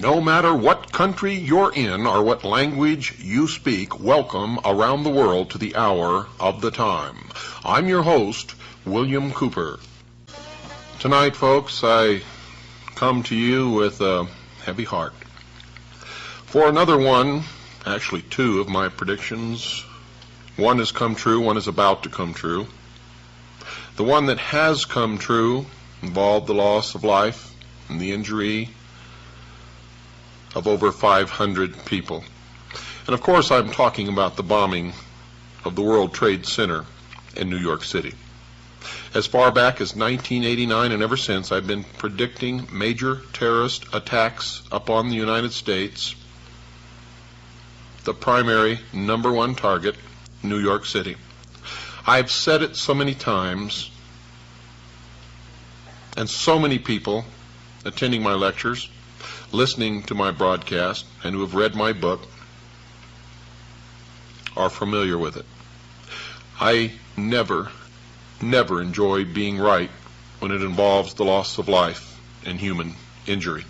No matter what country you're in or what language you speak, welcome around the world to the Hour of the Time. I'm your host, William Cooper. Tonight, folks, I come to you with a heavy heart. For another one, actually two of my predictions, one has come true, one is about to come true. The one that has come true involved the loss of life and the injury of over 500 people. And of course I'm talking about the bombing of the World Trade Center in New York City. As far back as 1989 and ever since, I've been predicting major terrorist attacks upon the United States. The primary number one target, New York City. I've said it so many times, and so many people attending my lectures, listening to my broadcast, and who have read my book are familiar with it. I never enjoy being right when it involves the loss of life and human injury.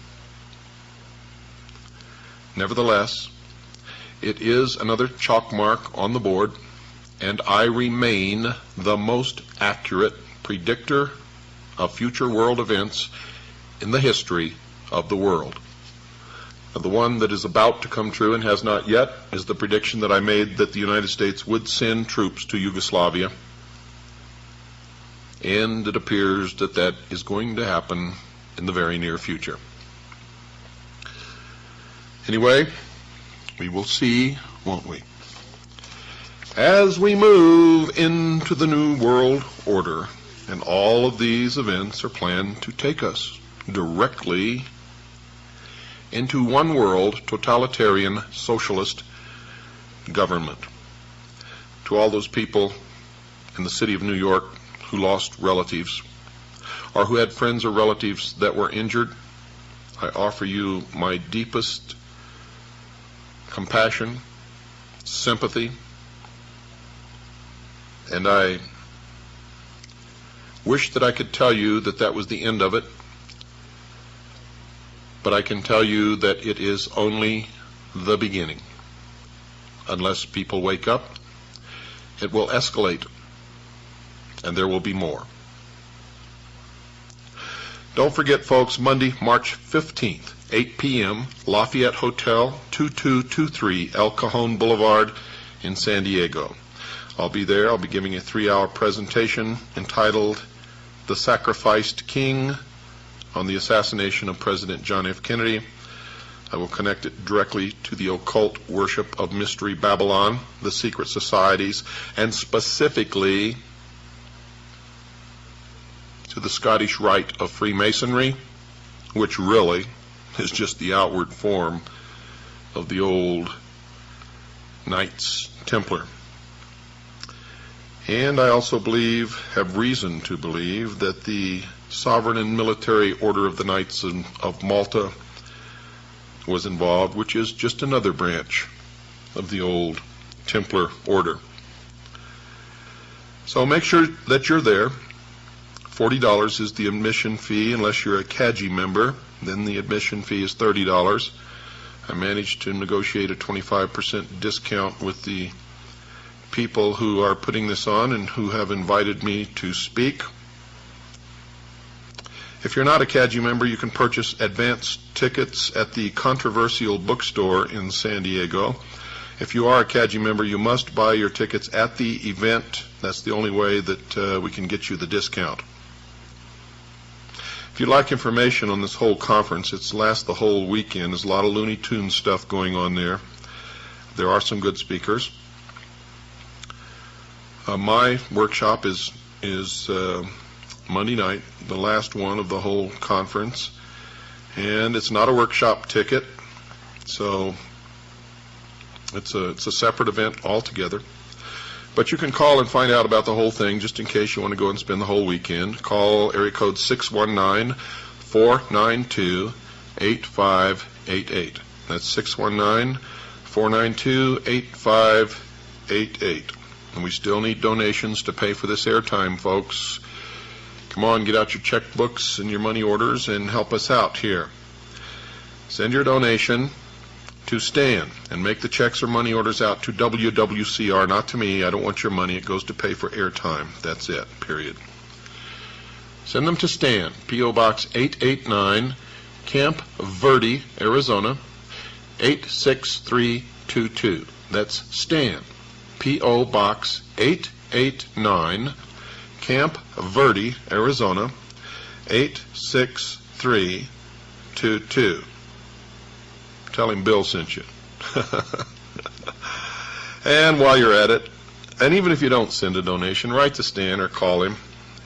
Nevertheless, it is another chalk mark on the board, and I remain the most accurate predictor of future world events in the history of the world. The one that is about to come true and has not yet is the prediction that I made that the United States would send troops to Yugoslavia. And it appears that that is going to happen in the very near future. Anyway, we will see, won't we? As we move into the New World Order, and all of these events are planned to take us directly into one world totalitarian socialist government. To all those people in the city of New York who lost relatives or who had friends or relatives that were injured, I offer you my deepest compassion, sympathy, and I wish that I could tell you that that was the end of it. But I can tell you that it is only the beginning. Unless people wake up, it will escalate, and there will be more. Don't forget, folks, Monday, March 15th, 8 p.m., Lafayette Hotel, 2223 El Cajon Boulevard in San Diego. I'll be there. I'll be giving a 3-hour presentation entitled The Sacrificed King, on the assassination of President John F. Kennedy. I will connect it directly to the occult worship of Mystery Babylon, the secret societies, and specifically to the Scottish Rite of Freemasonry, which really is just the outward form of the old Knights Templar. And I also have reason to believe, that the Sovereign and Military Order of the Knights of Malta was involved, which is just another branch of the old Templar order. So make sure that you're there. $40 is the admission fee. Unless you're a CAGI member, then the admission fee is $30. I managed to negotiate a 25% discount with the people who are putting this on and who have invited me to speak. If you're not a CAGI member, you can purchase advance tickets at the Controversial Bookstore in San Diego. If you are a CAGI member, you must buy your tickets at the event. That's the only way that we can get you the discount. If you'd like information on this whole conference, it's lasts the whole weekend. There's a lot of Looney Tunes stuff going on there. There are some good speakers. My workshop is Monday night, the last one of the whole conference, and it's not a workshop ticket, so it's a separate event altogether. But you can call and find out about the whole thing, just in case you want to go and spend the whole weekend. Call area code 619-492-8588. That's 619-492-8588. And we still need donations to pay for this airtime, folks. Come on, get out your checkbooks and your money orders and help us out here. Send your donation to Stan and make the checks or money orders out to WWCR, not to me. I don't want your money. It goes to pay for airtime. That's it, period. Send them to Stan, P.O. Box 889, Camp Verde, Arizona, 86322. That's Stan, P.O. Box 889, Camp Verde, Arizona, 86322. Tell him Bill sent you. And while you're at it, and even if you don't send a donation, write to Stan or call him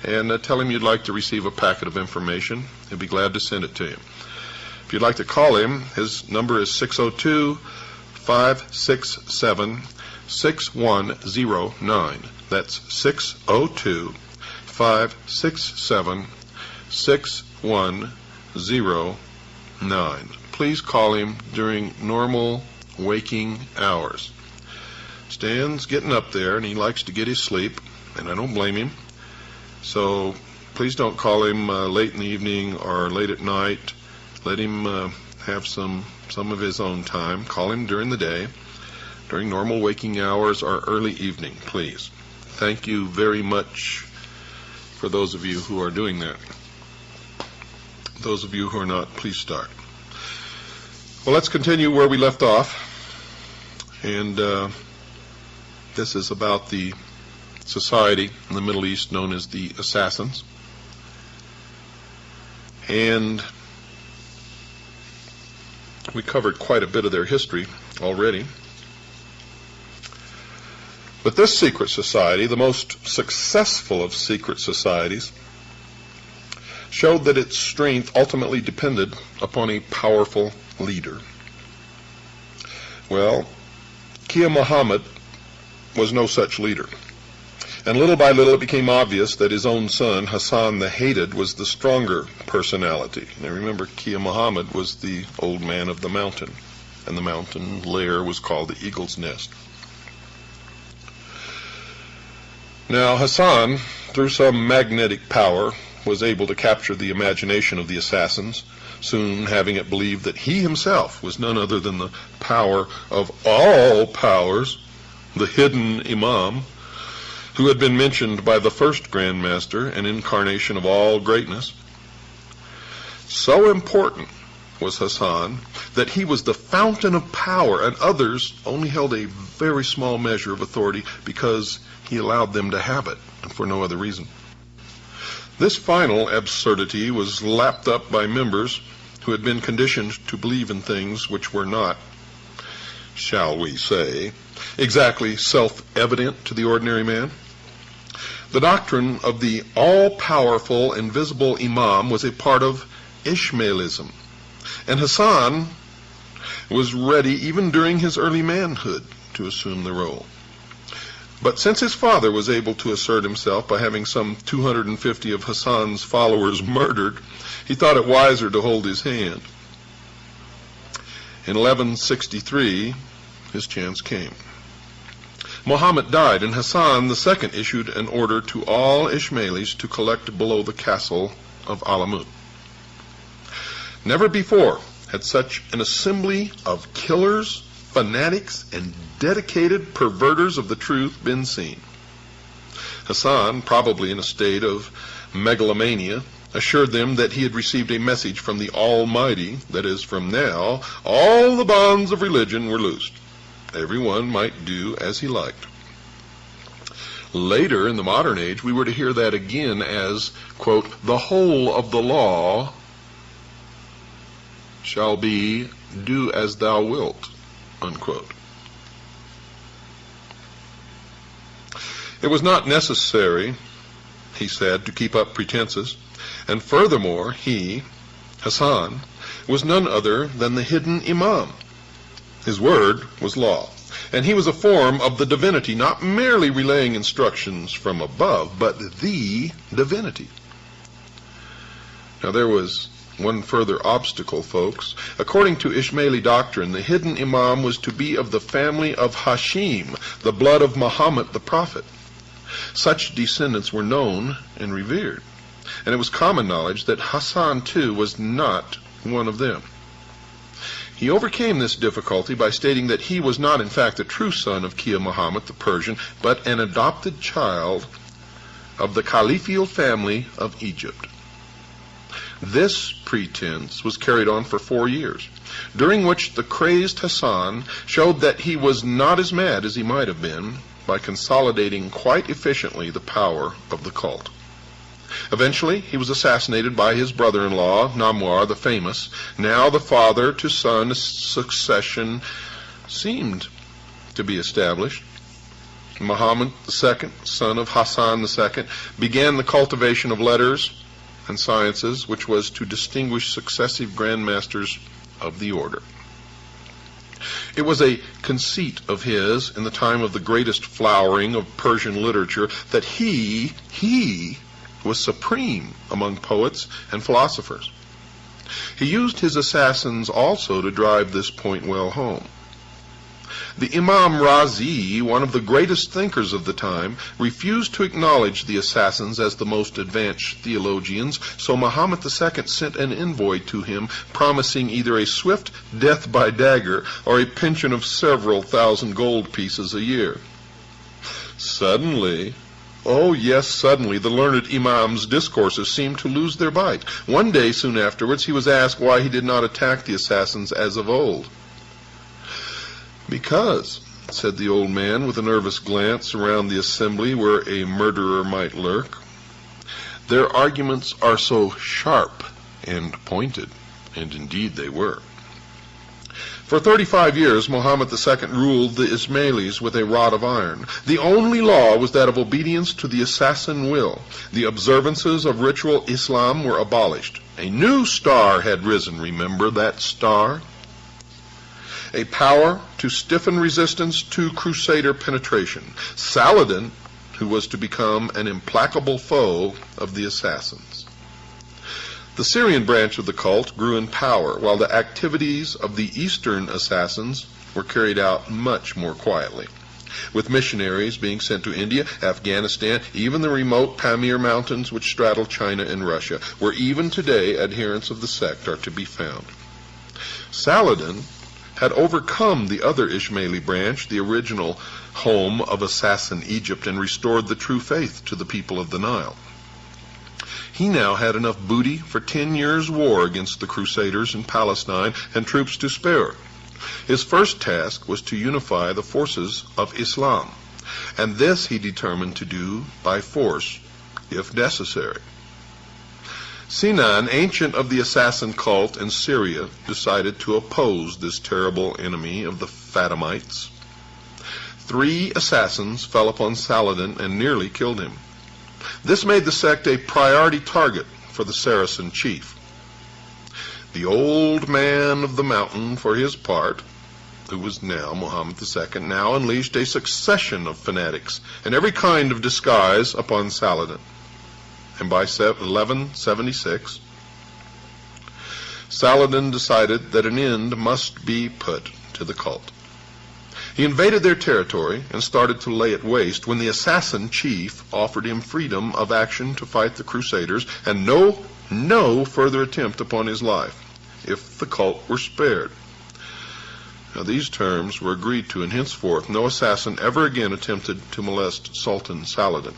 and tell him you'd like to receive a packet of information. He'll be glad to send it to you. If you'd like to call him, his number is 602-567-6109. That's 602-567-6109. Please call him during normal waking hours. Stan's getting up there, and he likes to get his sleep, and I don't blame him. So please don't call him late in the evening or late at night. Let him have some of his own time. Call him during the day, during normal waking hours or early evening, please. Thank you very much for those of you who are doing that. Those of you who are not, please start. Well, let's continue where we left off. And this is about the society in the Middle East known as the Assassins. And we covered quite a bit of their history already. But this secret society, the most successful of secret societies, showed that its strength ultimately depended upon a powerful leader. Well, Kia Muhammad was no such leader. And little by little it became obvious that his own son, Hassan the Hated, was the stronger personality. Now remember, Kia Muhammad was the old man of the mountain, and the mountain lair was called the Eagle's Nest. Now Hassan, through some magnetic power, was able to capture the imagination of the assassins, soon having it believed that he himself was none other than the power of all powers, the hidden Imam, who had been mentioned by the first Grand Master, an incarnation of all greatness. So important was Hassan that he was the fountain of power, and others only held a very small measure of authority because he allowed them to have it, and for no other reason. This final absurdity was lapped up by members who had been conditioned to believe in things which were not, shall we say, exactly self-evident to the ordinary man. The doctrine of the all-powerful, invisible Imam was a part of Ishmaelism, and Hassan was ready, even during his early manhood, to assume the role. But since his father was able to assert himself by having some 250 of Hassan's followers murdered, he thought it wiser to hold his hand. In 1163, his chance came. Muhammad died, and Hassan II issued an order to all Ismailis to collect below the castle of Alamut. Never before had such an assembly of killers, fanatics, and dedicated perverters of the truth been seen. Hassan, probably in a state of megalomania, assured them that he had received a message from the Almighty, that is, from now, all the bonds of religion were loosed. Everyone might do as he liked. Later, in the modern age, we were to hear that again as, quote, the whole of the law shall be do as thou wilt, unquote. It was not necessary, he said, to keep up pretenses, and furthermore, he, Hassan, was none other than the hidden Imam. His word was law, and he was a form of the divinity, not merely relaying instructions from above, but the divinity. Now there was one further obstacle, folks. According to Ismaili doctrine, the hidden Imam was to be of the family of Hashim, the blood of Muhammad the Prophet. Such descendants were known and revered, and it was common knowledge that Hassan too was not one of them. He overcame this difficulty by stating that he was not in fact the true son of Kia Muhammad the Persian, but an adopted child of the caliphal family of Egypt. This pretense was carried on for 4 years, during which the crazed Hassan showed that he was not as mad as he might have been by consolidating quite efficiently the power of the cult. Eventually, he was assassinated by his brother-in-law, N.W.O the famous. Now the father-to-son succession seemed to be established. Muhammad II, son of Hassan II, began the cultivation of letters and sciences, which was to distinguish successive grandmasters of the order. It was a conceit of his in the time of the greatest flowering of Persian literature that he was supreme among poets and philosophers. He used his assassins also to drive this point well home. The Imam Razi, one of the greatest thinkers of the time, refused to acknowledge the assassins as the most advanced theologians, so Muhammad II sent an envoy to him promising either a swift death by dagger or a pension of several thousand gold pieces a year. Suddenly, oh yes, suddenly, the learned Imam's discourses seemed to lose their bite. One day soon afterwards he was asked why he did not attack the assassins as of old. "Because," said the old man with a nervous glance around the assembly where a murderer might lurk, "their arguments are so sharp and pointed," and indeed they were. For 35 years, Muhammad II ruled the Ismailis with a rod of iron. The only law was that of obedience to the assassin will. The observances of ritual Islam were abolished. A new star had risen, remember that star? A power to stiffen resistance to crusader penetration. Saladin, who was to become an implacable foe of the assassins. The Syrian branch of the cult grew in power, while the activities of the Eastern assassins were carried out much more quietly, with missionaries being sent to India, Afghanistan, even the remote Pamir Mountains which straddle China and Russia, where even today adherents of the sect are to be found. Saladin had overcome the other Ismaili branch, the original home of assassin Egypt, and restored the true faith to the people of the Nile. He now had enough booty for 10 years' war against the Crusaders in Palestine and troops to spare. His first task was to unify the forces of Islam, and this he determined to do by force, if necessary. Sinan, ancient of the assassin cult in Syria, decided to oppose this terrible enemy of the Fatimites. 3 assassins fell upon Saladin and nearly killed him. This made the sect a priority target for the Saracen chief. The old man of the mountain, for his part, who was now Muhammad II, now unleashed a succession of fanatics and every kind of disguise upon Saladin. And by 1176, Saladin decided that an end must be put to the cult. He invaded their territory and started to lay it waste when the assassin chief offered him freedom of action to fight the Crusaders and no further attempt upon his life, if the cult were spared. Now, these terms were agreed to, and henceforth no assassin ever again attempted to molest Sultan Saladin.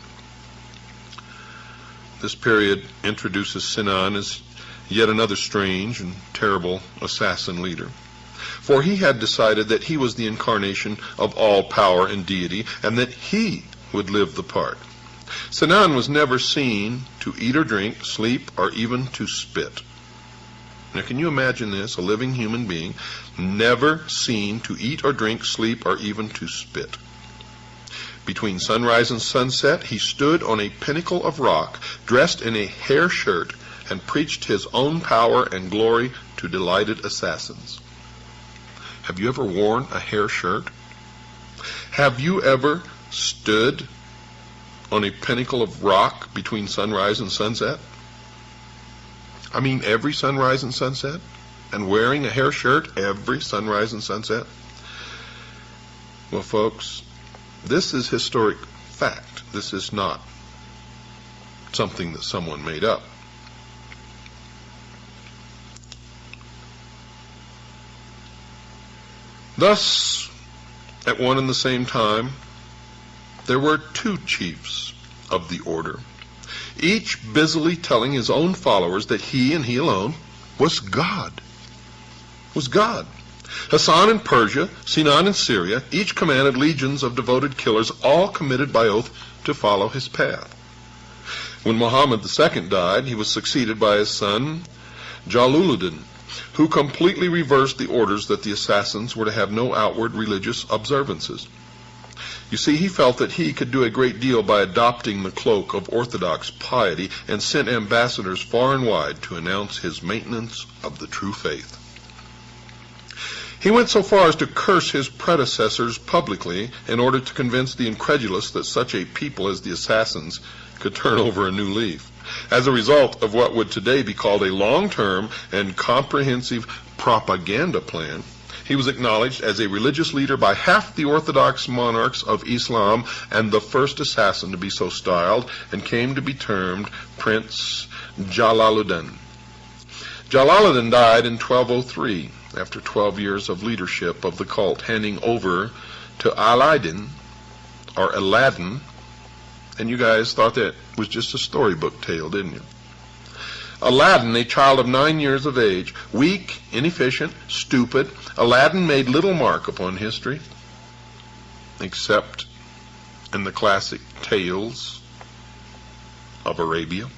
This period introduces Sinan as yet another strange and terrible assassin leader. For he had decided that he was the incarnation of all power and deity, and that he would live the part. Sinan was never seen to eat or drink, sleep, or even to spit. Now, can you imagine this? A living human being, never seen to eat or drink, sleep, or even to spit. Between sunrise and sunset, he stood on a pinnacle of rock, dressed in a hair shirt, and preached his own power and glory to delighted assassins. Have you ever worn a hair shirt? Have you ever stood on a pinnacle of rock between sunrise and sunset? I mean, every sunrise and sunset? And wearing a hair shirt every sunrise and sunset? Well, folks, this is historic fact. This is not something that someone made up. Thus, at one and the same time, there were two chiefs of the order, each busily telling his own followers that he and he alone was God. Hassan in Persia, Sinan in Syria, each commanded legions of devoted killers, all committed by oath to follow his path. When Muhammad II died, he was succeeded by his son Jalaluddin, who completely reversed the orders that the assassins were to have no outward religious observances. You see, he felt that he could do a great deal by adopting the cloak of orthodox piety, and sent ambassadors far and wide to announce his maintenance of the true faith. He went so far as to curse his predecessors publicly in order to convince the incredulous that such a people as the assassins could turn over a new leaf. As a result of what would today be called a long-term and comprehensive propaganda plan, he was acknowledged as a religious leader by half the orthodox monarchs of Islam, and the first assassin to be so styled, and came to be termed Prince Jalaluddin. Jalaluddin died in 1203, after 12 years of leadership of the cult, handing over to Aladdin, and you guys thought that was just a storybook tale, didn't you? Aladdin, a child of 9 years of age, weak, inefficient, stupid, Aladdin made little mark upon history, except in the classic tales of Arabia.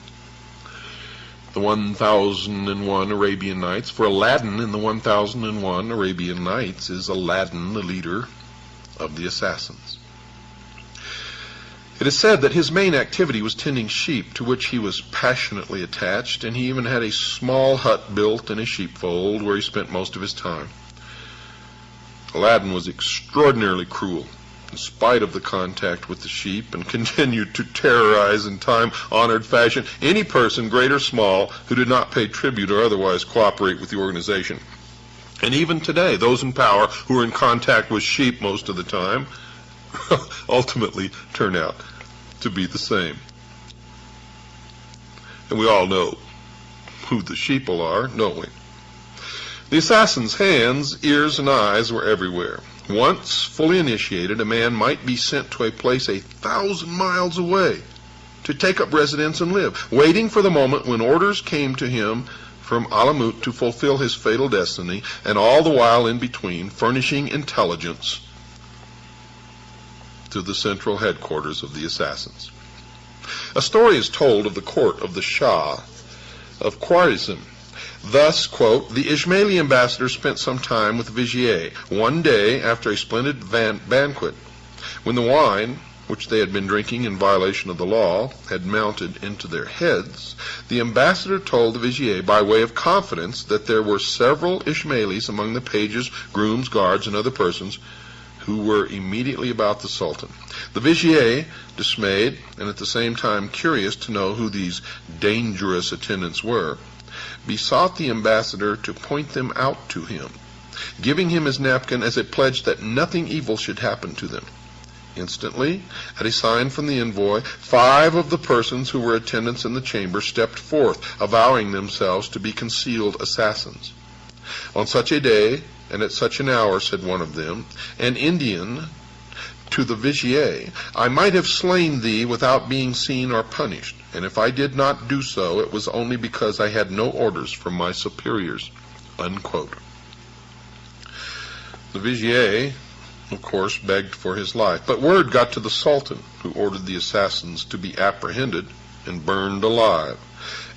The 1001 Arabian Nights. For Aladdin in the 1001 Arabian Nights is Aladdin, the leader of the assassins. It is said that his main activity was tending sheep, to which he was passionately attached, and he even had a small hut built in a sheepfold where he spent most of his time. Aladdin was extraordinarily cruel, in spite of the contact with the sheep, and continued to terrorize in time-honored fashion any person, great or small, who did not pay tribute or otherwise cooperate with the organization. And even today, those in power who are in contact with sheep most of the time ultimately turn out to be the same. And we all know who the sheeple are, don't we? The assassin's hands, ears, and eyes were everywhere. Once fully initiated, a man might be sent to a place 1,000 miles away to take up residence and live, waiting for the moment when orders came to him from Alamut to fulfill his fatal destiny, and all the while in between furnishing intelligence to the central headquarters of the assassins. A story is told of the court of the Shah of Khwarizm. Thus, quote, the Ismaili ambassador spent some time with the vizier one day after a splendid banquet. When the wine, which they had been drinking in violation of the law, had mounted into their heads, the ambassador told the vizier by way of confidence that there were several Ismailis among the pages, grooms, guards, and other persons who were immediately about the Sultan. The vizier, dismayed and at the same time curious to know who these dangerous attendants were, besought the ambassador to point them out to him, giving him his napkin as a pledge that nothing evil should happen to them. Instantly, at a sign from the envoy, 5 of the persons who were attendants in the chamber stepped forth, avowing themselves to be concealed assassins. On such a day, and at such an hour, said one of them, an Indian, to the vizier, I might have slain thee without being seen or punished, and if I did not do so, it was only because I had no orders from my superiors. Unquote. The vizier, of course, begged for his life, but word got to the Sultan, who ordered the assassins to be apprehended and burned alive,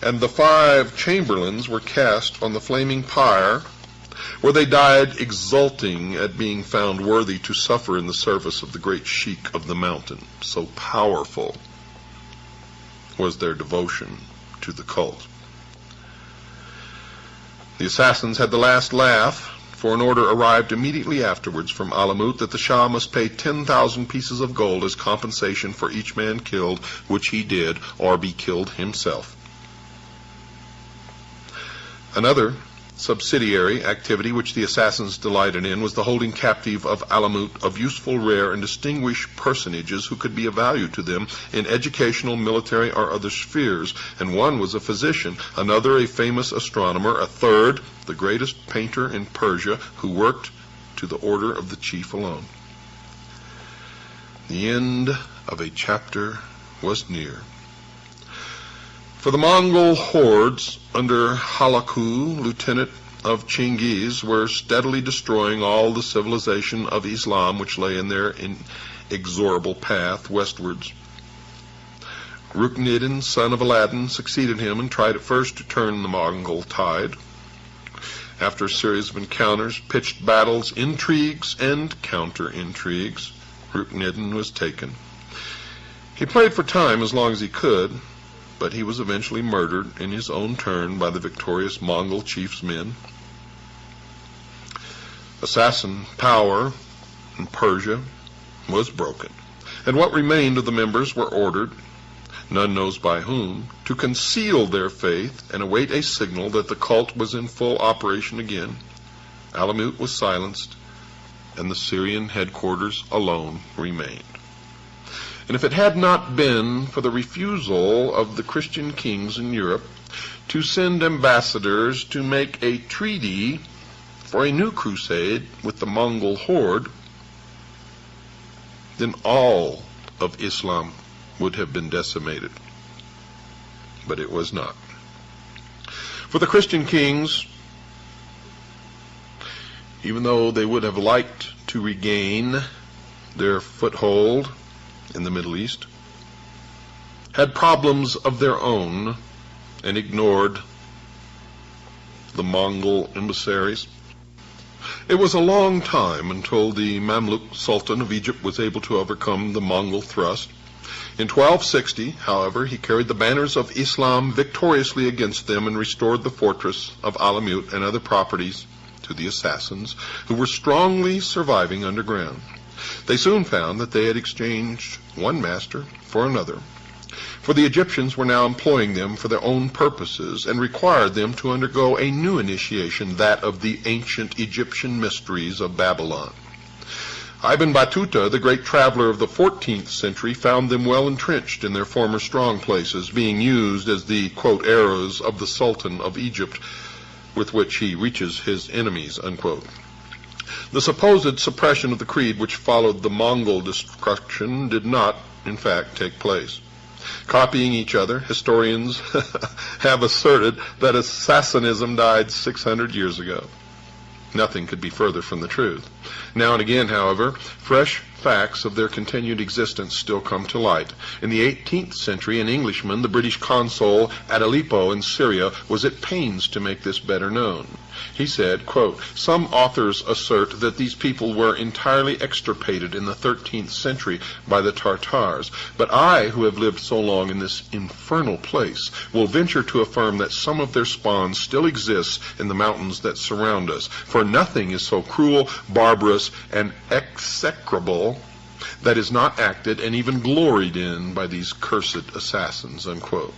and the 5 chamberlains were cast on the flaming pyre, where they died exulting at being found worthy to suffer in the service of the great sheik of the mountain. So powerful was their devotion to the cult. The assassins had the last laugh, for an order arrived immediately afterwards from Alamut that the Shah must pay 10,000 pieces of gold as compensation for each man killed, which he did, or be killed himself. Another subsidiary activity which the assassins delighted in was the holding captive of Alamut of useful, rare, and distinguished personages who could be of value to them in educational, military, or other spheres, and one was a physician, another a famous astronomer, a third the greatest painter in Persia, who worked to the order of the chief alone. The end of a chapter was near. For the Mongol hordes under Halaku, lieutenant of Chinggis, were steadily destroying all the civilization of Islam which lay in their inexorable path westwards. Rukneddin, son of Aladdin, succeeded him and tried at first to turn the Mongol tide. After a series of encounters, pitched battles, intrigues, and counter-intrigues, Rukneddin was taken. He played for time as long as he could, but he was eventually murdered in his own turn by the victorious Mongol chief's men. Assassin power in Persia was broken, and what remained of the members were ordered, none knows by whom, to conceal their faith and await a signal that the cult was in full operation again. Alamut was silenced, and the Syrian headquarters alone remained. And if it had not been for the refusal of the Christian kings in Europe to send ambassadors to make a treaty for a new crusade with the Mongol horde, then all of Islam would have been decimated. But it was not. For the Christian kings, even though they would have liked to regain their foothold in the Middle East, had problems of their own and ignored the Mongol emissaries. It was a long time until the Mamluk Sultan of Egypt was able to overcome the Mongol thrust. In 1260, however, he carried the banners of Islam victoriously against them and restored the fortress of Alamut and other properties to the assassins, who were strongly surviving underground. They soon found that they had exchanged one master for another, for the Egyptians were now employing them for their own purposes and required them to undergo a new initiation, that of the ancient Egyptian mysteries of Babylon. Ibn Battuta, the great traveler of the 14th century, found them well entrenched in their former strong places, being used as the, quote, arrows of the Sultan of Egypt, with which he reaches his enemies, unquote. The supposed suppression of the creed which followed the Mongol destruction did not, in fact, take place. Copying each other, historians have asserted that Assassinism died 600 years ago. Nothing could be further from the truth. Now and again, however, fresh facts of their continued existence still come to light. In the 18th century, an Englishman, the British consul at Aleppo in Syria, was at pains to make this better known. He said, quote, "Some authors assert that these people were entirely extirpated in the 13th century by the Tartars, but I, who have lived so long in this infernal place, will venture to affirm that some of their spawn still exists in the mountains that surround us, for nothing is so cruel, barbarous, and execrable that is not acted and even gloried in by these cursed assassins," unquote.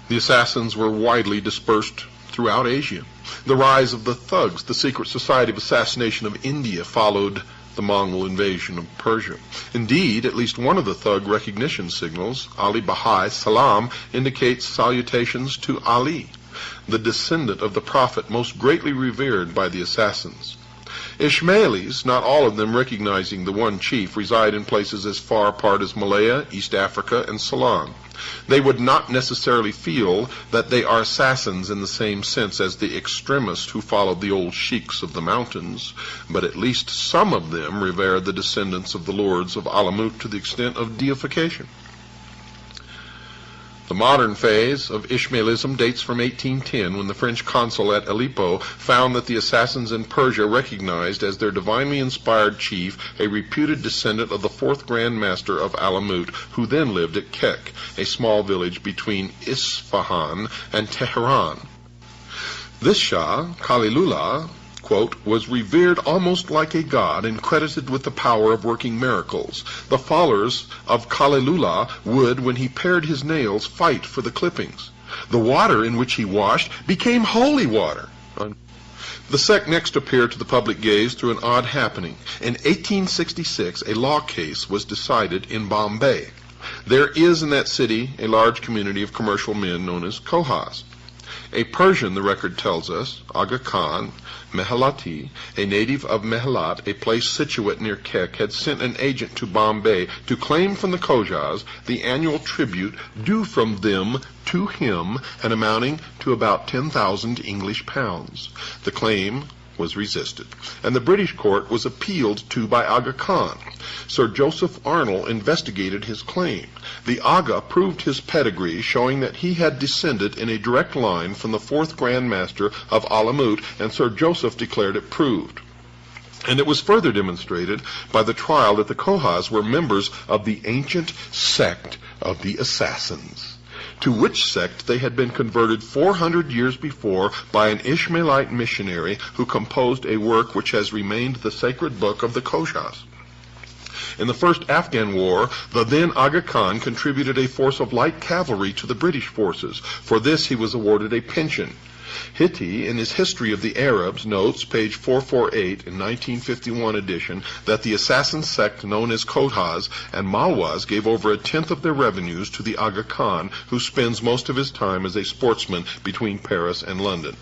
The assassins were widely dispersed throughout Asia. The rise of the thugs, the secret society of assassination of India, followed the Mongol invasion of Persia. Indeed, at least one of the thug recognition signals, Ali Bahai Salam, indicates salutations to Ali, the descendant of the Prophet, most greatly revered by the assassins. Ismailis, not all of them recognizing the one chief, reside in places as far apart as Malaya, East Africa, and Ceylon. They would not necessarily feel that they are assassins in the same sense as the extremists who followed the old sheiks of the mountains, but at least some of them revere the descendants of the lords of Alamut to the extent of deification. The modern phase of Ismailism dates from 1810, when the French consul at Aleppo found that the assassins in Persia recognized as their divinely inspired chief a reputed descendant of the fourth Grand Master of Alamut, who then lived at Kek, a small village between Isfahan and Tehran. This Shah, Khalilullah, quote, was revered almost like a god and credited with the power of working miracles. The followers of Khalilullah would, when he pared his nails, fight for the clippings. The water in which he washed became holy water. The sect next appeared to the public gaze through an odd happening. In 1866, a law case was decided in Bombay. There is in that city a large community of commercial men known as Kohas. A Persian, the record tells us, Aga Khan Mehalati, a native of Mehalat, a place situate near Kek, had sent an agent to Bombay to claim from the Khojas the annual tribute due from them to him, and amounting to about 10,000 English pounds. The claim was resisted, and the British court was appealed to by Aga Khan. Sir Joseph Arnold investigated his claim. The Aga proved his pedigree, showing that he had descended in a direct line from the 4th Grand Master of Alamut, and Sir Joseph declared it proved. And it was further demonstrated by the trial that the Khojas were members of the ancient sect of the Assassins, to which sect they had been converted 400 years before by an Ishmaelite missionary who composed a work which has remained the sacred book of the Khojas. In the first Afghan war, the then Aga Khan contributed a force of light cavalry to the British forces. For this he was awarded a pension. Hitti, in his History of the Arabs, notes, page 448 in 1951 edition, that the assassin sect known as Khojas and Malwas gave over 1/10 of their revenues to the Aga Khan, who spends most of his time as a sportsman between Paris and London.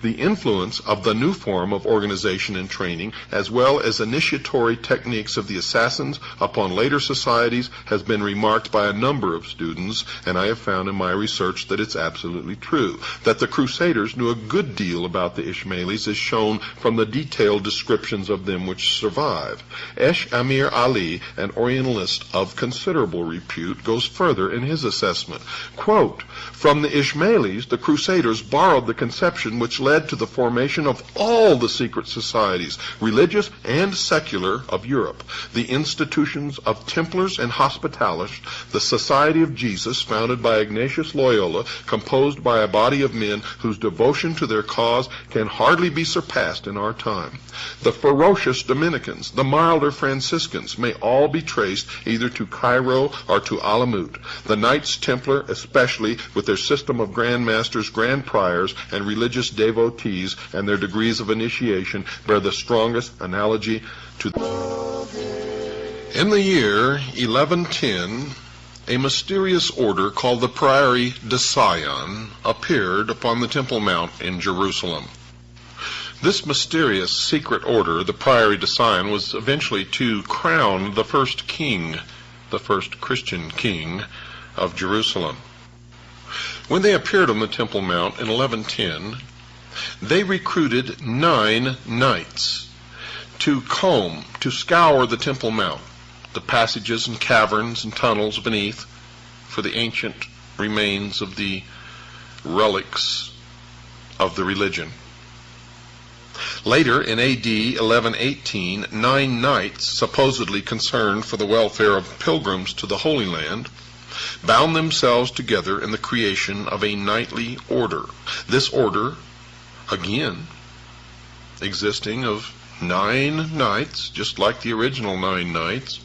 The influence of the new form of organization and training, as well as initiatory techniques of the assassins upon later societies, has been remarked by a number of students, and I have found in my research that it's absolutely true. That the Crusaders knew a good deal about the Ismailis is shown from the detailed descriptions of them which survive. Esh Amir Ali, an Orientalist of considerable repute, goes further in his assessment. Quote, "From the Ismailis, the Crusaders borrowed the conception which led to the formation of all the secret societies, religious and secular, of Europe. The institutions of Templars and Hospitalis, the Society of Jesus, founded by Ignatius Loyola, composed by a body of men whose devotion to their cause can hardly be surpassed in our time. The ferocious Dominicans, the milder Franciscans, may all be traced either to Cairo or to Alamut. The Knights Templar, especially, with their system of Grand Masters, Grand Priors, and religious devotees, and their degrees of initiation, bear the strongest analogy to In the year 1110, a mysterious order called the Priory de Sion appeared upon the Temple Mount in Jerusalem. This mysterious secret order, the Priory de Sion, was eventually to crown the first king, the first Christian king of Jerusalem. When they appeared on the Temple Mount in 1110, they recruited 9 knights to scour the Temple Mount, the passages and caverns and tunnels beneath, for the ancient remains of the relics of the religion. Later, in A.D. 1118, 9 knights, supposedly concerned for the welfare of pilgrims to the Holy Land, bound themselves together in the creation of a knightly order. This order, again, existing of 9 knights, just like the original 9 knights,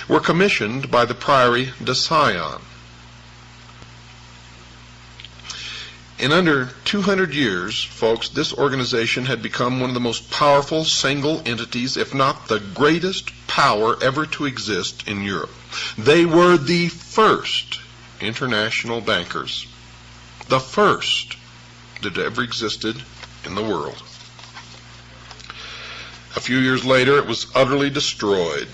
were commissioned by the Priory de Sion. In under 200 years, folks, this organization had become one of the most powerful single entities, if not the greatest power ever to exist in Europe. They were the first international bankers, the first that ever existed in the world. A few years later, it was utterly destroyed.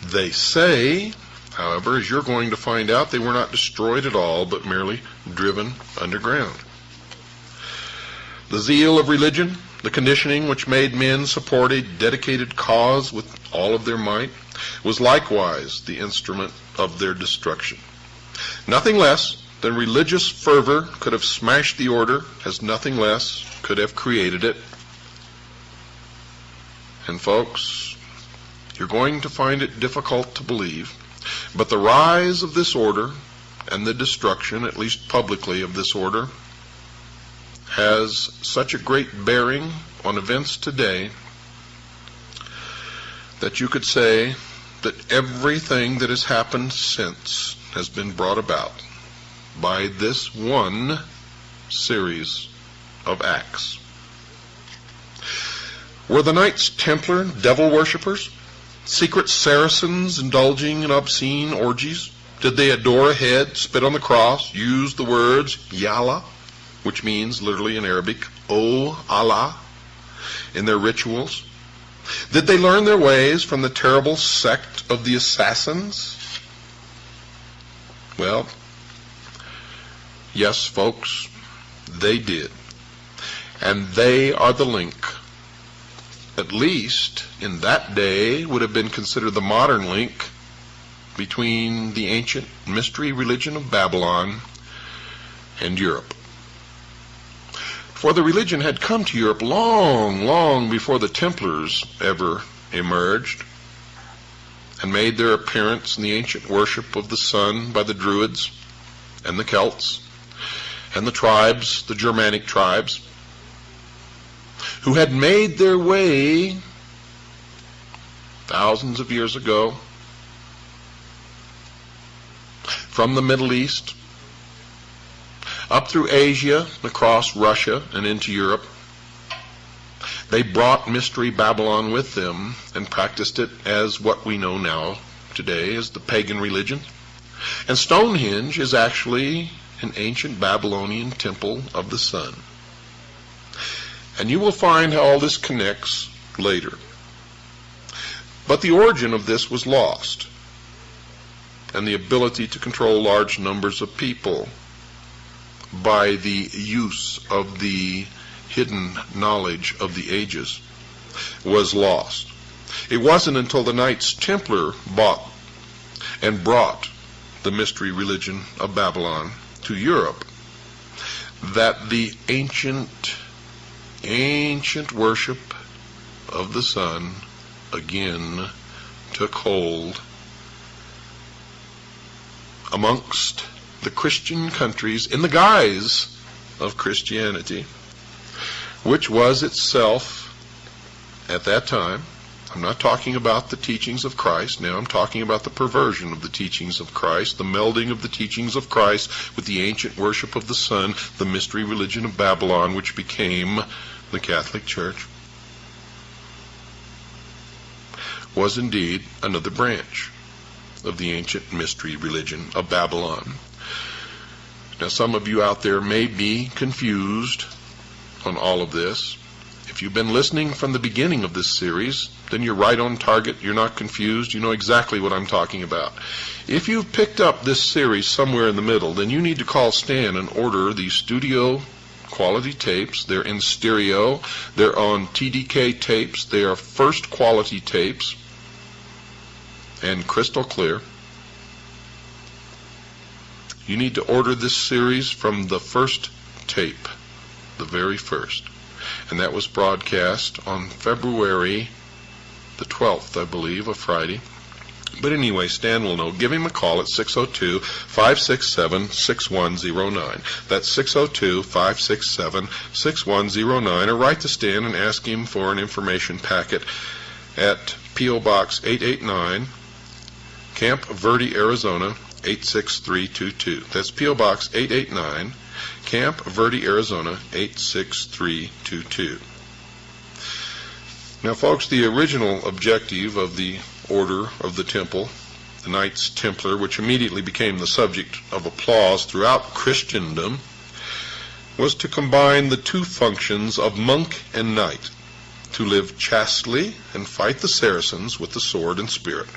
They say, however, as you're going to find out, they were not destroyed at all, but merely driven underground. The zeal of religion, the conditioning which made men support a dedicated cause with all of their might, was likewise the instrument of their destruction. Nothing less than religious fervor could have smashed the order, as nothing less could have created it. And folks, you're going to find it difficult to believe, but the rise of this order and the destruction, at least publicly, of this order has such a great bearing on events today that you could say that everything that has happened since has been brought about by this one series of acts. Were the Knights Templar devil worshippers? Secret Saracens indulging in obscene orgies? Did they adore a head, spit on the cross, use the words Yalla which means literally in Arabic, O Allah, in their rituals? Did they learn their ways from the terrible sect of the assassins? Well, yes, folks, they did. And they are the link, at least in that day, would have been considered the modern link between the ancient mystery religion of Babylon and Europe. For the religion had come to Europe long, long before the Templars ever emerged and made their appearance in the ancient worship of the sun by the Druids and the Celts and the tribes, the Germanic tribes, who had made their way thousands of years ago from the Middle East up through Asia, across Russia, and into Europe. They brought Mystery Babylon with them and practiced it as what we know now today as the pagan religion. And Stonehenge is actually an ancient Babylonian temple of the sun. And you will find how all this connects later. But the origin of this was lost, and the ability to control large numbers of people by the use of the hidden knowledge of the ages was lost. It wasn't until the Knights Templar bought and brought the mystery religion of Babylon to Europe that the ancient worship of the sun again took hold amongst the Christian countries in the guise of Christianity, which was itself, at that time, I'm not talking about the teachings of Christ now, I'm talking about the perversion of the teachings of Christ, the melding of the teachings of Christ with the ancient worship of the sun, the mystery religion of Babylon, which became the Catholic Church, was indeed another branch of the ancient mystery religion of Babylon. Now, some of you out there may be confused on all of this. If you've been listening from the beginning of this series, then you're right on target. You're not confused. You know exactly what I'm talking about. If you've picked up this series somewhere in the middle, then you need to call Stan and order the studio quality tapes. They're in stereo. They're on TDK tapes. They are first quality tapes and crystal clear. You need to order this series from the first tape, the very first. And that was broadcast on February the 12th, I believe, a Friday. But anyway, Stan will know. Give him a call at 602-567-6109. That's 602-567-6109. Or write to Stan and ask him for an information packet at P.O. Box 889, Camp Verde, Arizona, 86322. That's P.O. Box 889, Camp Verde, Arizona, 86322. Now, folks, the original objective of the Order of the Temple, the Knights Templar, which immediately became the subject of applause throughout Christendom, was to combine the two functions of monk and knight, to live chastely and fight the Saracens with the sword and spirit.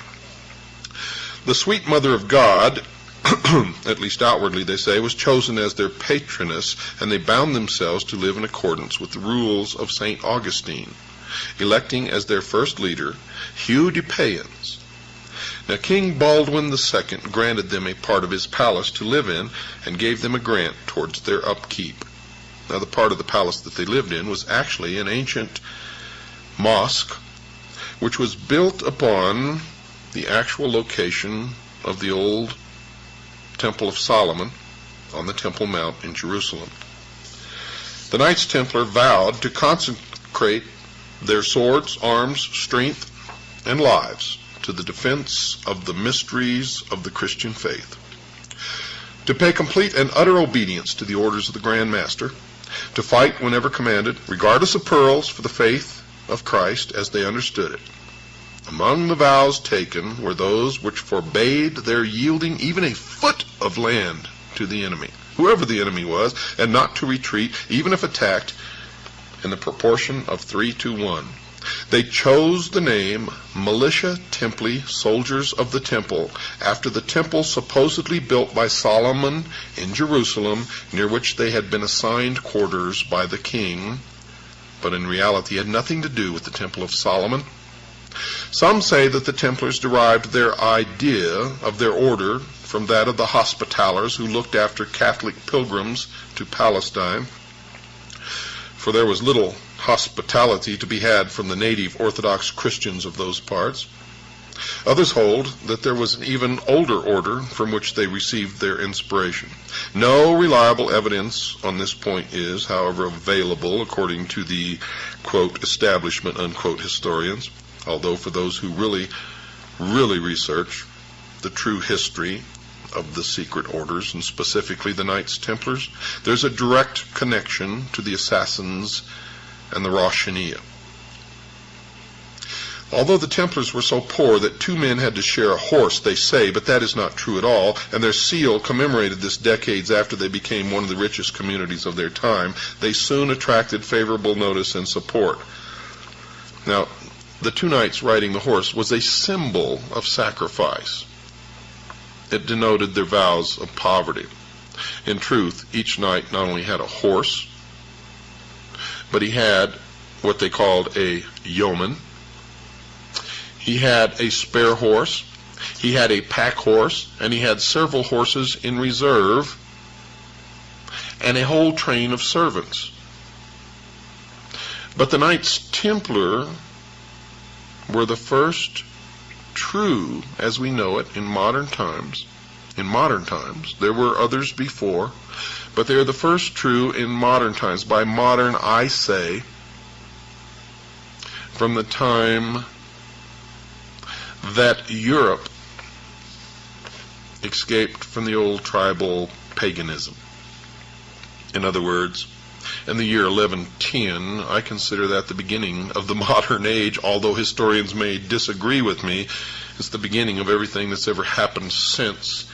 The sweet Mother of God, at least outwardly they say, was chosen as their patroness, and they bound themselves to live in accordance with the rules of St. Augustine, electing as their first leader Hugh de Payens. Now, King Baldwin II granted them a part of his palace to live in and gave them a grant towards their upkeep. Now, the part of the palace that they lived in was actually an ancient mosque, which was built upon the actual location of the old Temple of Solomon on the Temple Mount in Jerusalem. The Knights Templar vowed to consecrate their swords, arms, strength, and lives to the defense of the mysteries of the Christian faith, to pay complete and utter obedience to the orders of the Grand Master, to fight whenever commanded, regardless of perils, for the faith of Christ as they understood it. Among the vows taken were those which forbade their yielding even a foot of land to the enemy. whoever the enemy was, and not to retreat, even if attacked, in the proportion of 3 to 1. They chose the name Militia Templi, Soldiers of the Temple, after the temple supposedly built by Solomon in Jerusalem, near which they had been assigned quarters by the king, but in reality had nothing to do with the Temple of Solomon. Some say that the Templars derived their idea of their order from that of the Hospitallers, who looked after Catholic pilgrims to Palestine, for there was little hospitality to be had from the native Orthodox Christians of those parts. Others hold that there was an even older order from which they received their inspiration. No reliable evidence on this point is, however, available according to the, quote, establishment, unquote, historians, although for those who really research the true history of the secret orders, and specifically the Knights Templars, there's a direct connection to the assassins and the Roshaniya. Although the Templars were so poor that 2 men had to share a horse, they say, but that is not true at all, and their seal commemorated this decades after they became one of the richest communities of their time, they soon attracted favorable notice and support. Now, the 2 knights riding the horse was a symbol of sacrifice. It denoted their vows of poverty. In truth, each knight not only had a horse, but he had what they called a yeoman. He had a spare horse, he had a pack horse, and he had several horses in reserve, and a whole train of servants. But the Knights Templar were the first true, as we know it, in modern times. In modern times, there were others before, but they are the first true in modern times. By modern, I say, from the time that Europe escaped from the old tribal paganism. In other words, in the year 1110, I consider that the beginning of the modern age, although historians may disagree with me. It's the beginning of everything that's ever happened since,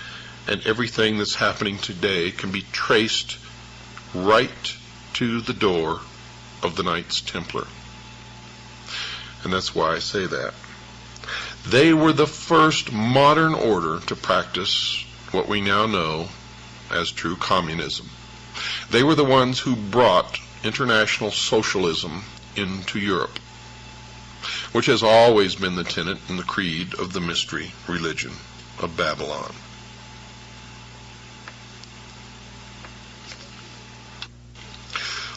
and everything that's happening today can be traced right to the door of the Knights Templar. And that's why I say that. They were the first modern order to practice what we now know as true communism. They were the ones who brought international socialism into Europe, which has always been the tenet and the creed of the mystery religion of Babylon.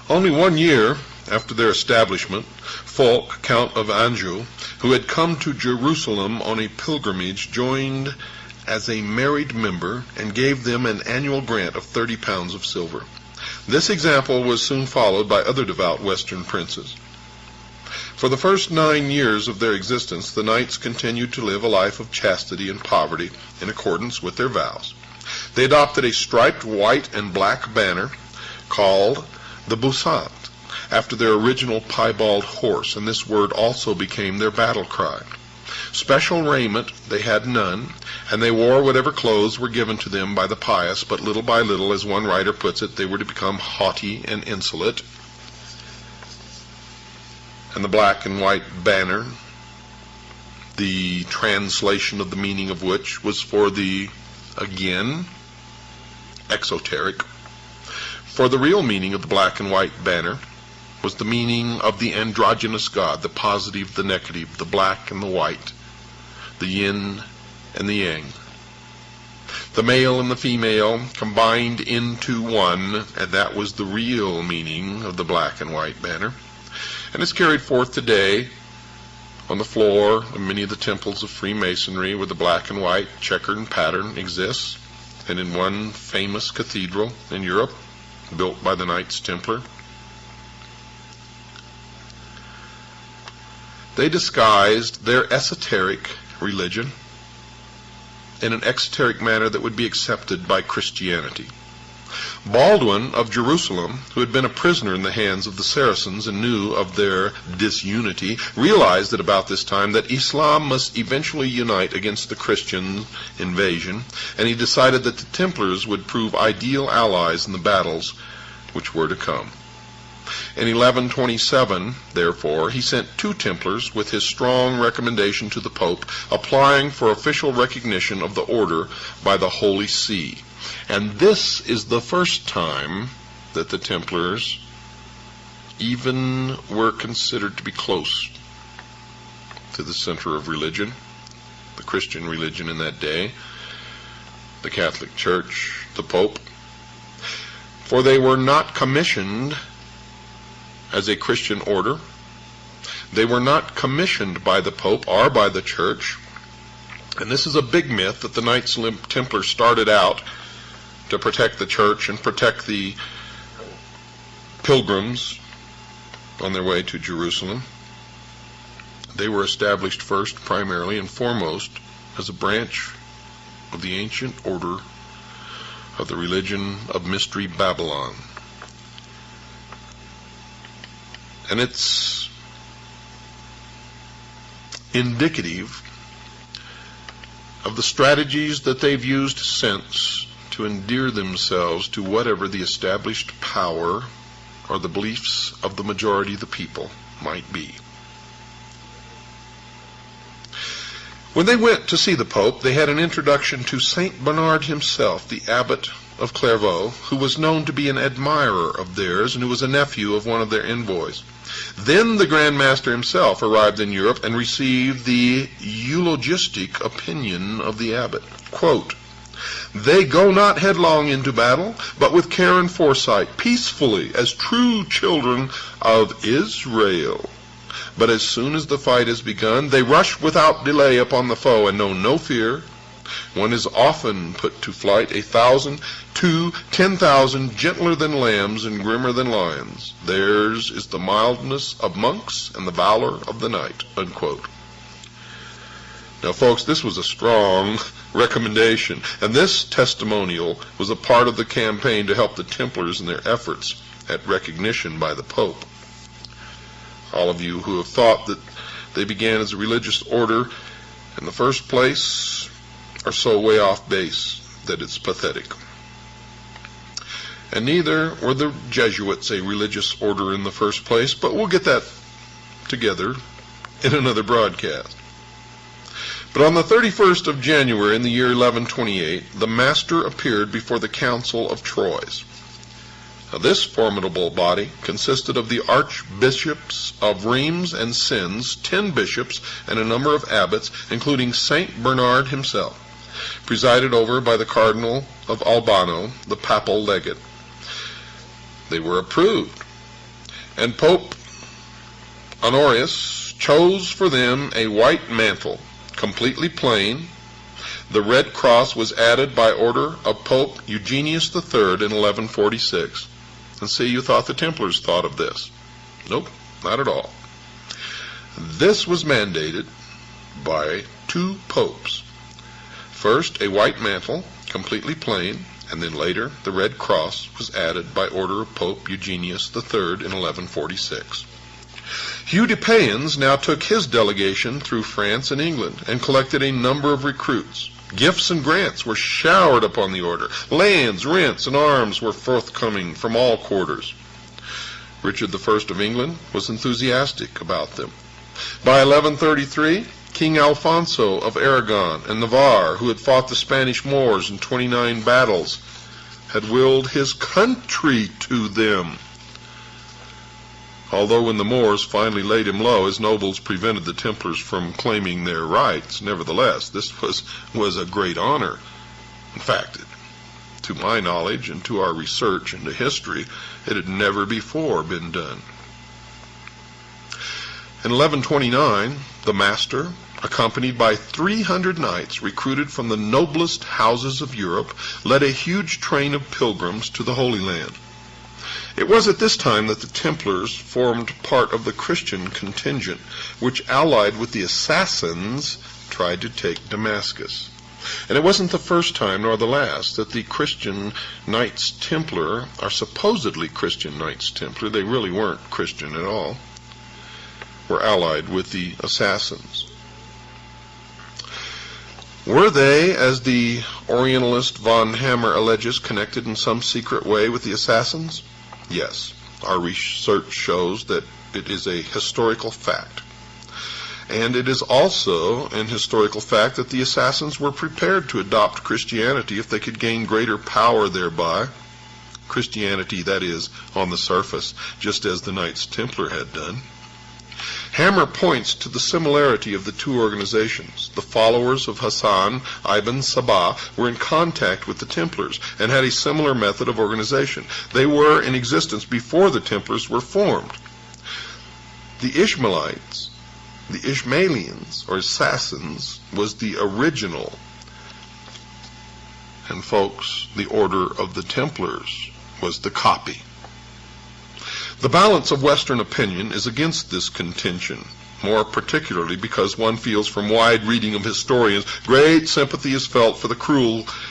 Only 1 year after their establishment, Fulk, Count of Anjou, who had come to Jerusalem on a pilgrimage, joined as a married member and gave them an annual grant of 30 pounds of silver. This example was soon followed by other devout Western princes. For the first 9 years of their existence, the knights continued to live a life of chastity and poverty in accordance with their vows. They adopted a striped white and black banner called the Busant, after their original piebald horse, and this word also became their battle cry. Special raiment they had none, and they wore whatever clothes were given to them by the pious, but little by little, as one writer puts it, they were to become haughty and insolent. And the black and white banner, the translation of the meaning of which was for the, again, exoteric. For the real meaning of the black and white banner was the meaning of the androgynous God, the positive, the negative, the black and the white, the yin and the yang, the male and the female combined into one, and that was the real meaning of the black and white banner. And it's carried forth today on the floor of many of the temples of Freemasonry, where the black and white checkered pattern exists, and in one famous cathedral in Europe, built by the Knights Templar. They disguised their esoteric religion in an exoteric manner that would be accepted by Christianity. Baldwin of Jerusalem, who had been a prisoner in the hands of the Saracens and knew of their disunity, realized at about this time that Islam must eventually unite against the Christian invasion, and he decided that the Templars would prove ideal allies in the battles which were to come. In 1127, therefore, he sent 2 Templars with his strong recommendation to the Pope, applying for official recognition of the order by the Holy See. And this is the first time that the Templars even were considered to be close to the center of religion, the Christian religion in that day, the Catholic Church, the Pope. For they were not commissioned as a Christian order. They were not commissioned by the Pope or by the Church. And this is a big myth that the Knights Templar started out to protect the Church and protect the pilgrims on their way to Jerusalem. They were established first, primarily and foremost, as a branch of the ancient order of the religion of Mystery Babylon. And it's indicative of the strategies that they've used since to endear themselves to whatever the established power or the beliefs of the majority of the people might be. When they went to see the Pope, they had an introduction to Saint Bernard himself, the abbot of Clairvaux, who was known to be an admirer of theirs and who was a nephew of one of their envoys. Then the Grand Master himself arrived in Europe and received the eulogistic opinion of the abbot. Quote, "They go not headlong into battle, but with care and foresight, peacefully, as true children of Israel. But as soon as the fight is begun, they rush without delay upon the foe and know no fear. One is often put to flight 1,000, 2, 10,000, gentler than lambs and grimmer than lions. Theirs is the mildness of monks and the valor of the knight." Unquote. Now, folks, this was a strong recommendation, and this testimonial was a part of the campaign to help the Templars in their efforts at recognition by the Pope. All of you who have thought that they began as a religious order in the first place are so way off base that it's pathetic. And neither were the Jesuits a religious order in the first place, but we'll get that together in another broadcast. But on the 31st of January in the year 1128, the Master appeared before the Council of Troyes. Now, this formidable body consisted of the archbishops of Rheims and Sens, 10 bishops, and a number of abbots, including Saint Bernard himself, presided over by the Cardinal of Albano, the papal legate. They were approved, and Pope Honorius chose for them a white mantle, completely plain. The red cross was added by order of Pope Eugenius III in 1146. And see, you thought the Templars thought of this. Nope, not at all. This was mandated by 2 popes. First, a white mantle, completely plain, and then later the red cross was added by order of Pope Eugenius III in 1146. Hugh de Payens now took his delegation through France and England and collected a number of recruits. Gifts and grants were showered upon the order. Lands, rents, and arms were forthcoming from all quarters. Richard I of England was enthusiastic about them. By 1133, King Alfonso of Aragon and Navarre, who had fought the Spanish Moors in 29 battles, had willed his country to them. Although when the Moors finally laid him low, his nobles prevented the Templars from claiming their rights. Nevertheless, this was a great honor. In fact, to my knowledge and to our research into history, it had never before been done. In 1129, the Master, accompanied by 300 knights recruited from the noblest houses of Europe, led a huge train of pilgrims to the Holy Land. It was at this time that the Templars formed part of the Christian contingent, which, allied with the assassins, tried to take Damascus. And it wasn't the first time nor the last that the Christian Knights Templar, or supposedly Christian Knights Templar, they really weren't Christian at all, were allied with the assassins. Were they, as the Orientalist von Hammer alleges, connected in some secret way with the assassins? Yes. Our research shows that it is a historical fact. And it is also an historical fact that the assassins were prepared to adopt Christianity if they could gain greater power thereby. Christianity, that is, on the surface, just as the Knights Templar had done. Hammer points to the similarity of the two organizations. The followers of Hassan ibn Sabah were in contact with the Templars and had a similar method of organization. They were in existence before the Templars were formed. The Ishmaelites, the Ishmaelians, or assassins, was the original. And folks, the Order of the Templars was the copy. The balance of Western opinion is against this contention, more particularly because one feels from wide reading of historians great sympathy is felt for the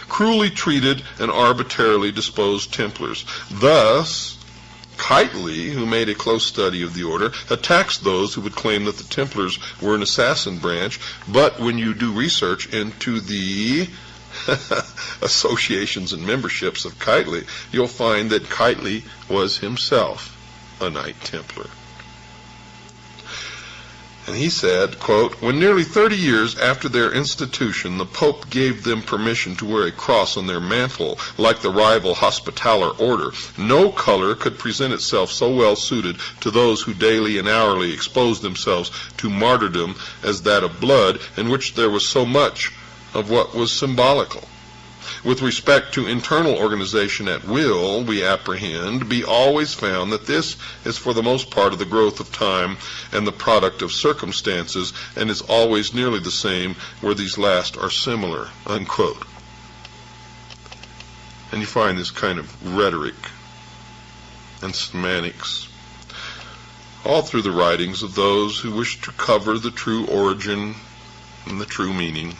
cruelly treated and arbitrarily disposed Templars. Thus, Kitely, who made a close study of the order, attacks those who would claim that the Templars were an assassin branch, but when you do research into the associations and memberships of Kitely, you'll find that Kitely was himself a Knight Templar. And he said, quote, "When nearly 30 years after their institution, the Pope gave them permission to wear a cross on their mantle, like the rival Hospitaller order, no color could present itself so well suited to those who daily and hourly exposed themselves to martyrdom as that of blood, in which there was so much of what was symbolical. With respect to internal organization at will, we apprehend, be always found that this is for the most part of the growth of time and the product of circumstances, and is always nearly the same where these last are similar," unquote. And you find this kind of rhetoric and semantics all through the writings of those who wish to cover the true origin and the true meaning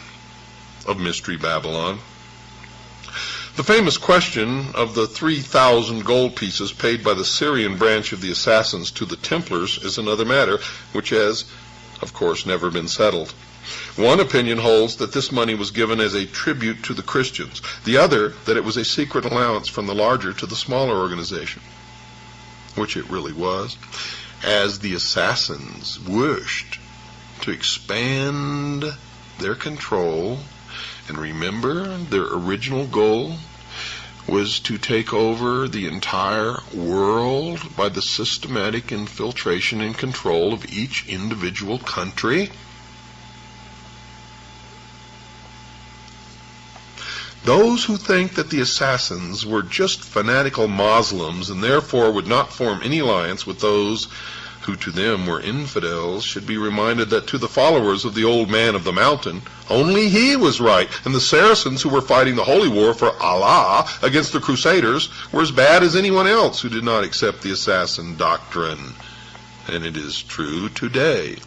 of Mystery Babylon. The famous question of the 3,000 gold pieces paid by the Syrian branch of the assassins to the Templars is another matter, which has, of course, never been settled. One opinion holds that this money was given as a tribute to the Christians, the other that it was a secret allowance from the larger to the smaller organization, which it really was, as the assassins wished to expand their control. And remember, their original goal was to take over the entire world by the systematic infiltration and control of each individual country. Those who think that the assassins were just fanatical Muslims and therefore would not form any alliance with those who to them were infidels should be reminded that to the followers of the old man of the mountain, only he was right, and the Saracens who were fighting the holy war for Allah against the Crusaders were as bad as anyone else who did not accept the assassin doctrine. And it is true today.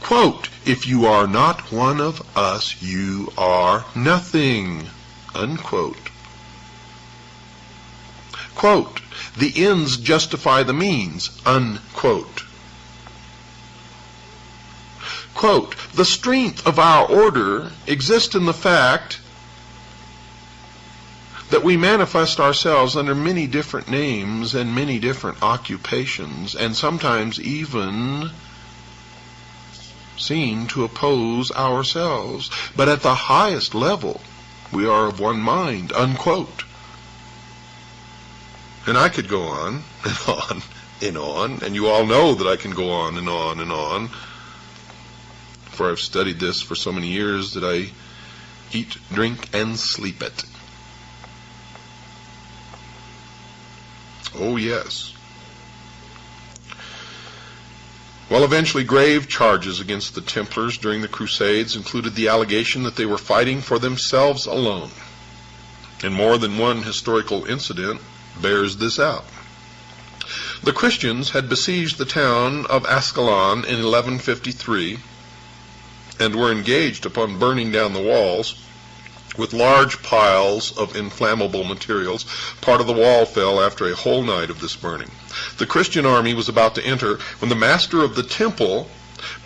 Quote, "If you are not one of us, you are nothing," unquote. Quote, "The ends justify the means," unquote. Quote, "The strength of our order exists in the fact that we manifest ourselves under many different names and many different occupations, and sometimes even seen to oppose ourselves. But at the highest level, we are of one mind," unquote. And I could go on and on and on, and you all know that I can go on and on and on, for I've studied this for so many years that I eat, drink, and sleep it. Oh, yes. Well, eventually grave charges against the Templars during the Crusades included the allegation that they were fighting for themselves alone. And more than one historical incident bears this out. The Christians had besieged the town of Ascalon in 1153 and were engaged upon burning down the walls with large piles of inflammable materials. Part of the wall fell after a whole night of this burning. The Christian army was about to enter when the master of the temple,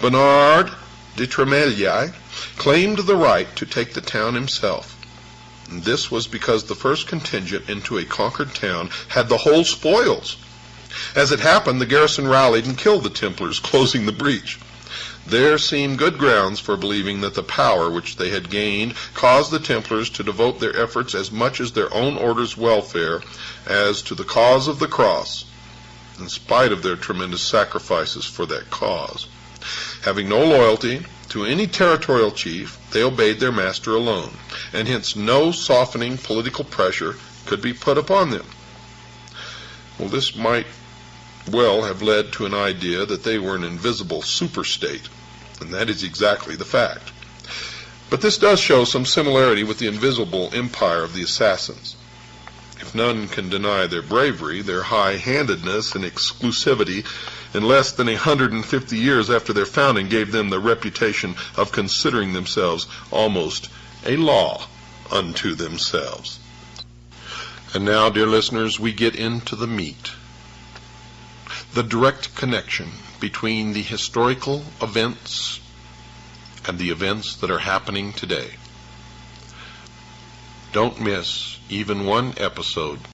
Bernard de Tremelier, claimed the right to take the town himself. And this was because the first contingent into a conquered town had the whole spoils. As it happened, the garrison rallied and killed the Templars, closing the breach. There seemed good grounds for believing that the power which they had gained caused the Templars to devote their efforts as much as their own order's welfare as to the cause of the cross, in spite of their tremendous sacrifices for that cause. Having no loyalty to any territorial chief, they obeyed their master alone, and hence no softening political pressure could be put upon them. Well, this might well have led to an idea that they were an invisible superstate, and that is exactly the fact. But this does show some similarity with the invisible empire of the assassins. If none can deny their bravery, their high-handedness and exclusivity in less than 150 years after their founding gave them the reputation of considering themselves almost a law unto themselves. And now, dear listeners, we get into the meat. The direct connection between the historical events and the events that are happening today. Don't miss even one episode